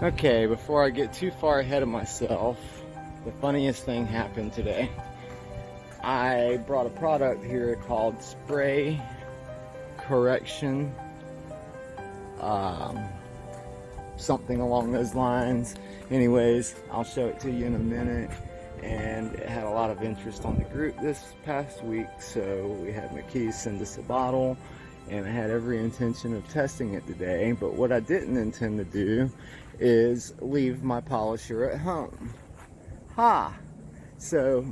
Okay, before I get too far ahead of myself, the funniest thing happened today. I brought a product here called Spray Correction, something along those lines. Anyways, I'll show it to you in a minute. And it had a lot of interest on the group this past week, so we had McKee's send us a bottle, and I had every intention of testing it today. But what I didn't intend to do is leave my polisher at home. Ha! So,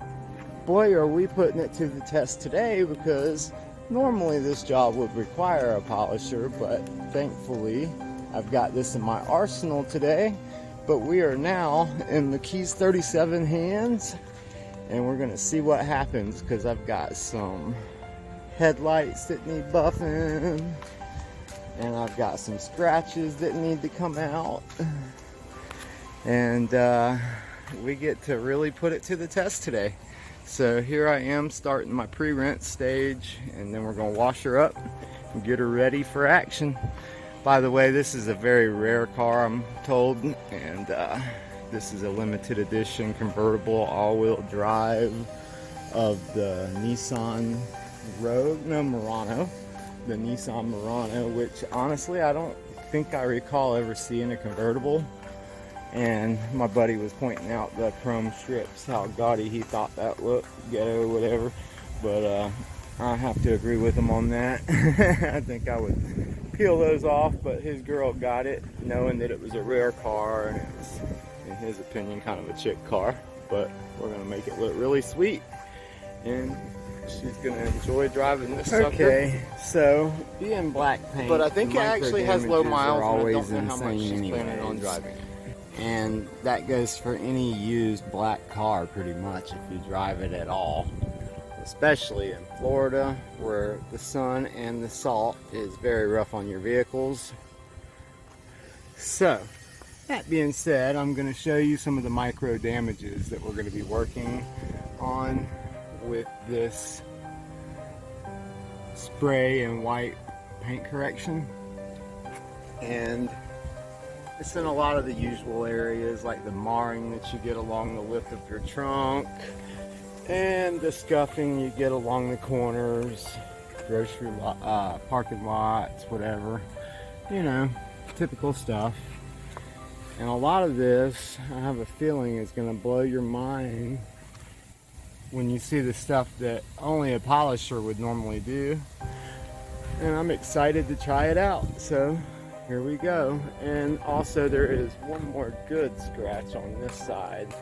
boy, are we putting it to the test today, because normally this job would require a polisher, but thankfully I've got this in my arsenal today. But we are now in McKee's 37 hands, and we're gonna see what happens, because I've got some headlights that need buffing, and I've got some scratches that need to come out, and we get to really put it to the test today. So here I am starting my pre-rinse stage, and then we're gonna wash her up and get her ready for action. By the way, this is a very rare car, I'm told, and this is a limited edition convertible all-wheel drive of the Nissan Murano, the Nissan Murano, which honestly I don't think I recall ever seeing a convertible. And my buddy was pointing out the chrome strips, how gaudy he thought that looked, ghetto, whatever. But I have to agree with him on that. I think I would peel those off, but his girl got it knowing that it was a rare car, and it was, in his opinion, kind of a chick car. But we're gonna make it look really sweet, and she's gonna enjoy driving this sucker. Okay, so being black paint, but I think it actually has low miles, always and I don't know how much she's planning on anyways. driving it. And that goes for any used black car pretty much, if you drive it at all. Especially in Florida, where the sun and the salt is very rough on your vehicles. So, that being said, I'm going to show you some of the micro damages that we're going to be working on with this spray and white paint correction. And it's in a lot of the usual areas, like the marring that you get along the lip of your trunk, and the scuffing you get along the corners, grocery parking lots, whatever, you know, typical stuff. And a lot of this, I have a feeling, is going to blow your mind when you see the stuff that only a polisher would normally do. And I'm excited to try it out, so here we go. And also there is one more good scratch on this side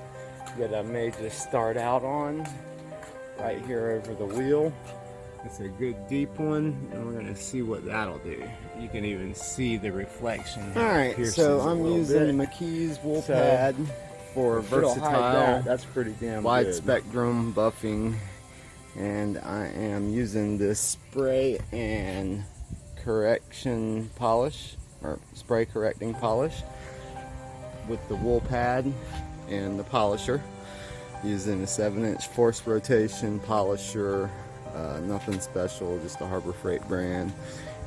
that I may just start out on, right here over the wheel. It's a good deep one, and we're gonna see what that'll do. You can even see the reflection. Alright, so I'm using McKee's wool pad for versatile, that's pretty damn wide good. spectrum buffing, and I am using this spray and correction polish, or spray correcting polish, with the wool pad and the polisher, using a 7-inch force rotation polisher, nothing special, just a Harbor Freight brand.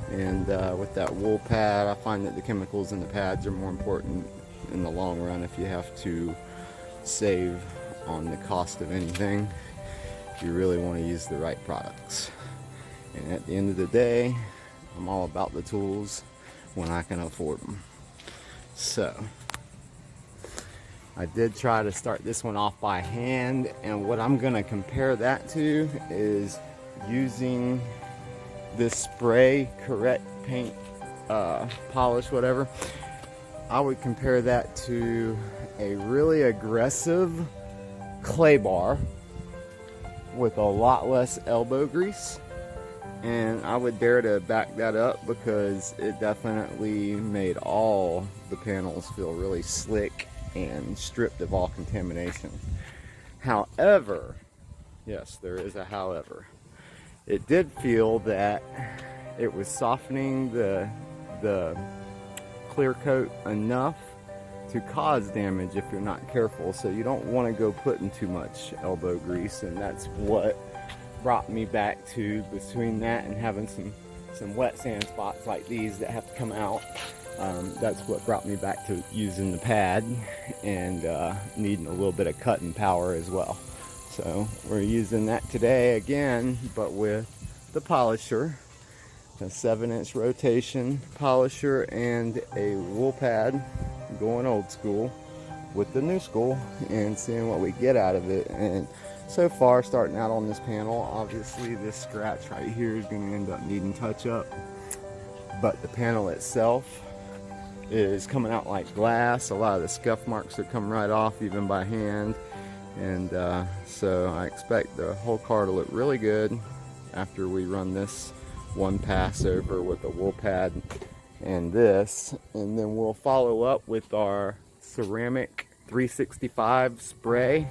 And with that wool pad, I find that the chemicals in the pads are more important in the long run if you have to save on the cost of anything. You really want to use the right products. And at the end of the day, I'm all about the tools when I can afford them. So I did try to start this one off by hand, and what I'm going to compare that to is using this spray correct paint polish, whatever. I would compare that to a really aggressive clay bar with a lot less elbow grease, and I would dare to back that up, because it definitely made all the panels feel really slick and stripped of all contamination. However, yes, there is a however, it did feel that it was softening the clear coat enough to cause damage if you're not careful. So you don't want to go putting too much elbow grease, and that's what brought me back to, between that and having some wet sand spots like these that have to come out, that's what brought me back to using the pad and needing a little bit of cutting power as well. So we're using that today again, but with the polisher, a 7-inch rotation polisher and a wool pad, going old school with the new school and seeing what we get out of it. And so far, starting out on this panel, obviously this scratch right here is going to end up needing touch up, but the panel itself is coming out like glass. A lot of the scuff marks are coming right off even by hand, and so I expect the whole car to look really good after we run this one pass over with a wool pad and this, and then we'll follow up with our ceramic 365 spray.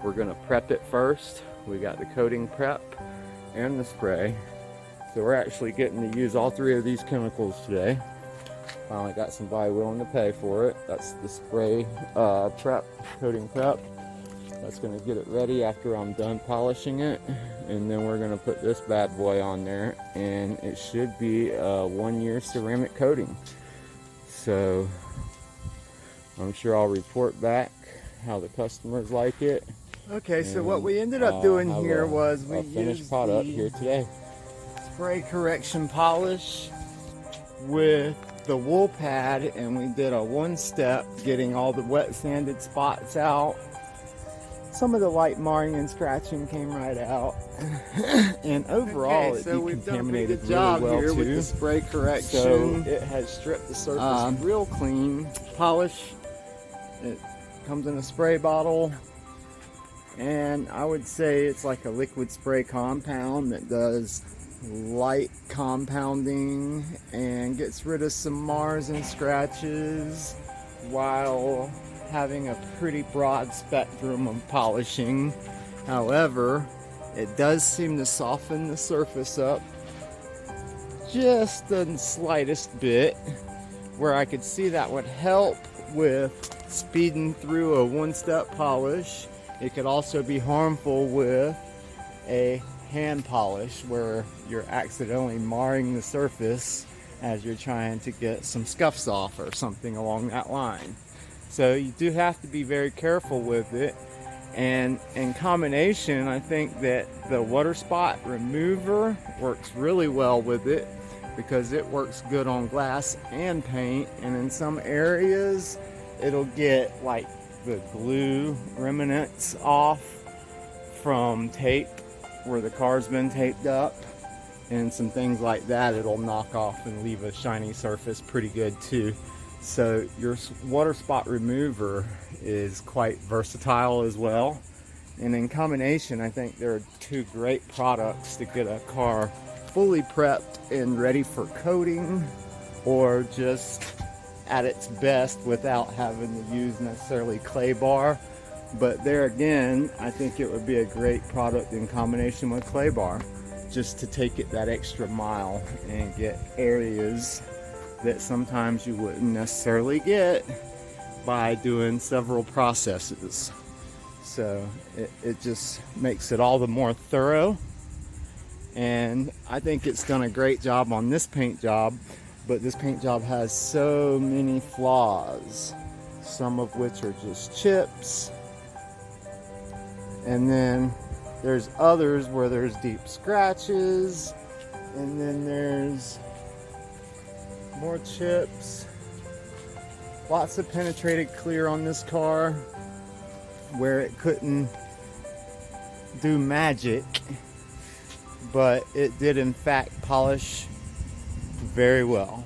We're gonna prep it first. We got the coating prep and the spray, so we're actually getting to use all 3 of these chemicals today. Finally got somebody willing to pay for it. That's the spray prep, coating prep. That's going to get it ready after I'm done polishing it, and then we're going to put this bad boy on there, and it should be a 1-year ceramic coating. So I'm sure I'll report back how the customers like it. Okay, so what we ended up doing here was we used product here today. Spray correction polish with the wool pad, and we did a 1-step, getting all the wet sanded spots out. Some of the light marring and scratching came right out, and overall it decontaminated really well here with the spray correction. So it has stripped the surface real clean. Polish, it comes in a spray bottle, and I would say it's like a liquid spray compound that does light compounding and gets rid of some mars and scratches while having a pretty broad spectrum of polishing. However, it does seem to soften the surface up just the slightest bit, where I could see that would help with speeding through a 1-step polish. It could also be harmful with a hand polish, where you're accidentally marring the surface as you're trying to get some scuffs off or something along that line. So you do have to be very careful with it. And in combination, I think that the water spot remover works really well with it, because it works good on glass and paint. And in some areas, it'll get like the glue remnants off from tape where the car's been taped up, and some things like that, it'll knock off and leave a shiny surface pretty good too. So your water spot remover is quite versatile as well. And in combination, I think there are 2 great products to get a car fully prepped and ready for coating, or just at its best without having to use necessarily clay bar. But there again, I think it would be a great product in combination with clay bar, just to take it that extra mile and get areas that sometimes you wouldn't necessarily get by doing several processes. So it just makes it all the more thorough. And I think it's done a great job on this paint job, but this paint job has so many flaws, some of which are just chips. And then there's others where there's deep scratches, and then there's more chips. Lots of penetrated clear on this car where it couldn't do magic, but it did in fact polish very well.